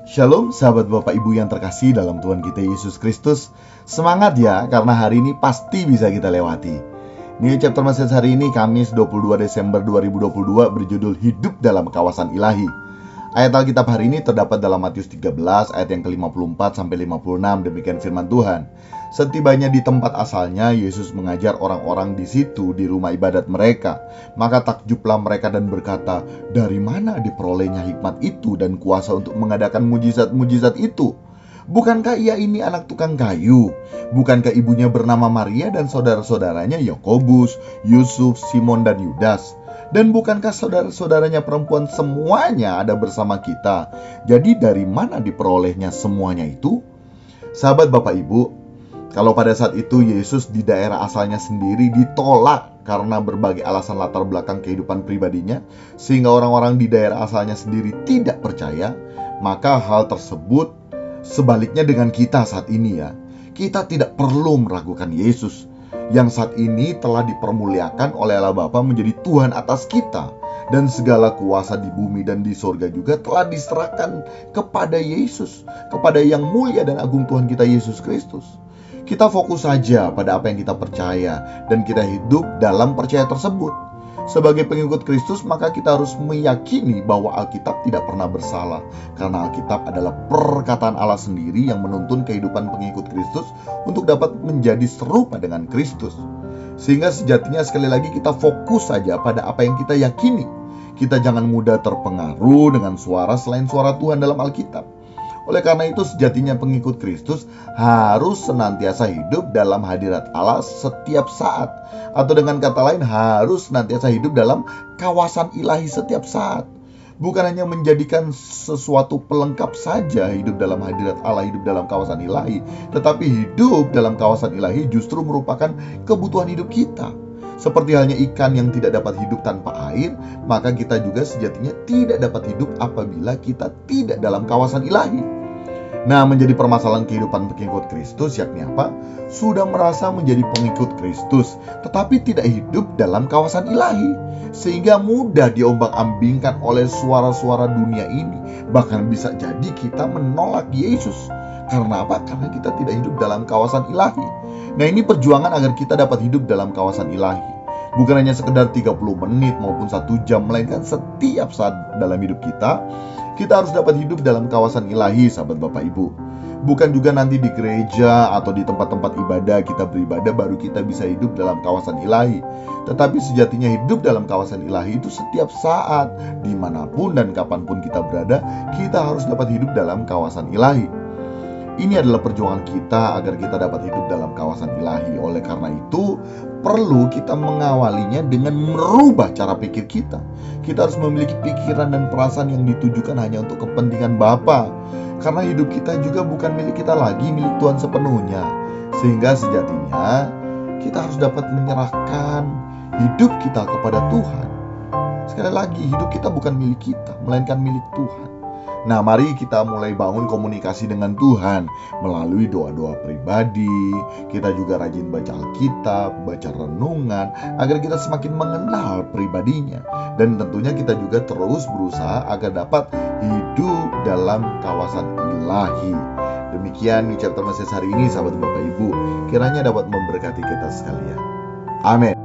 Shalom sahabat Bapak Ibu yang terkasih dalam Tuhan kita Yesus Kristus. Semangat ya, karena hari ini pasti bisa kita lewati. New Chapter Message hari ini Kamis 22 Desember 2022 berjudul Hidup dalam Kawasan Ilahi. Ayat Alkitab hari ini terdapat dalam Matius 13 ayat yang ke-54 sampai 56. Demikian firman Tuhan. Setibanya di tempat asalnya, Yesus mengajar orang-orang di situ di rumah ibadat mereka. Maka takjublah mereka dan berkata, "Dari mana diperolehnya hikmat itu dan kuasa untuk mengadakan mujizat-mujizat itu? Bukankah ia ini anak tukang kayu? Bukankah ibunya bernama Maria dan saudara-saudaranya Yakobus, Yusuf, Simon dan Yudas? Dan bukankah saudara-saudaranya perempuan semuanya ada bersama kita? Jadi dari mana diperolehnya semuanya itu?" Sahabat Bapak Ibu, kalau pada saat itu Yesus di daerah asalnya sendiri ditolak karena berbagai alasan latar belakang kehidupan pribadinya, sehingga orang-orang di daerah asalnya sendiri tidak percaya, maka hal tersebut sebaliknya dengan kita saat ini ya. Kita tidak perlu meragukan Yesus yang saat ini telah dipermuliakan oleh Allah Bapa menjadi Tuhan atas kita, dan segala kuasa di bumi dan di sorga juga telah diserahkan kepada Yesus, kepada yang mulia dan agung Tuhan kita Yesus Kristus. Kita fokus saja pada apa yang kita percaya dan kita hidup dalam percaya tersebut. Sebagai pengikut Kristus, maka kita harus meyakini bahwa Alkitab tidak pernah bersalah, karena Alkitab adalah perkataan Allah sendiri yang menuntun kehidupan pengikut Kristus untuk dapat menjadi serupa dengan Kristus. Sehingga sejatinya sekali lagi kita fokus saja pada apa yang kita yakini. Kita jangan mudah terpengaruh dengan suara selain suara Tuhan dalam Alkitab. Oleh karena itu sejatinya pengikut Kristus harus senantiasa hidup dalam hadirat Allah setiap saat. Atau dengan kata lain harus senantiasa hidup dalam kawasan ilahi setiap saat. Bukan hanya menjadikan sesuatu pelengkap saja hidup dalam hadirat Allah, hidup dalam kawasan ilahi, tetapi hidup dalam kawasan ilahi justru merupakan kebutuhan hidup kita. Seperti halnya ikan yang tidak dapat hidup tanpa air, maka kita juga sejatinya tidak dapat hidup apabila kita tidak dalam kawasan ilahi. Nah, menjadi permasalahan kehidupan pengikut Kristus yakni apa? Sudah merasa menjadi pengikut Kristus, tetapi tidak hidup dalam kawasan ilahi, sehingga mudah diombang-ambingkan oleh suara-suara dunia ini. Bahkan bisa jadi kita menolak Yesus. Karena apa? Karena kita tidak hidup dalam kawasan ilahi. Nah, ini perjuangan agar kita dapat hidup dalam kawasan ilahi. Bukan hanya sekedar 30 menit maupun 1 jam, melainkan setiap saat dalam hidup kita harus dapat hidup dalam kawasan ilahi, sahabat Bapak Ibu. Bukan juga nanti di gereja atau di tempat-tempat ibadah kita beribadah baru kita bisa hidup dalam kawasan ilahi. Tetapi sejatinya hidup dalam kawasan ilahi itu setiap saat, dimanapun dan kapanpun kita berada, kita harus dapat hidup dalam kawasan ilahi. Ini adalah perjuangan kita agar kita dapat hidup dalam kawasan ilahi. Oleh karena itu, perlu kita mengawalinya dengan merubah cara pikir kita. Kita harus memiliki pikiran dan perasaan yang ditujukan hanya untuk kepentingan Bapa. Karena hidup kita juga bukan milik kita lagi, milik Tuhan sepenuhnya. Sehingga sejatinya kita harus dapat menyerahkan hidup kita kepada Tuhan. Sekali lagi, hidup kita bukan milik kita, melainkan milik Tuhan. Nah, mari kita mulai bangun komunikasi dengan Tuhan melalui doa-doa pribadi. Kita juga rajin baca Alkitab, baca renungan, agar kita semakin mengenal pribadinya. Dan tentunya kita juga terus berusaha agar dapat hidup dalam kawasan ilahi. Demikian New Chapter Message hari ini, sahabat Bapak Ibu. Kiranya dapat memberkati kita sekalian. Amin.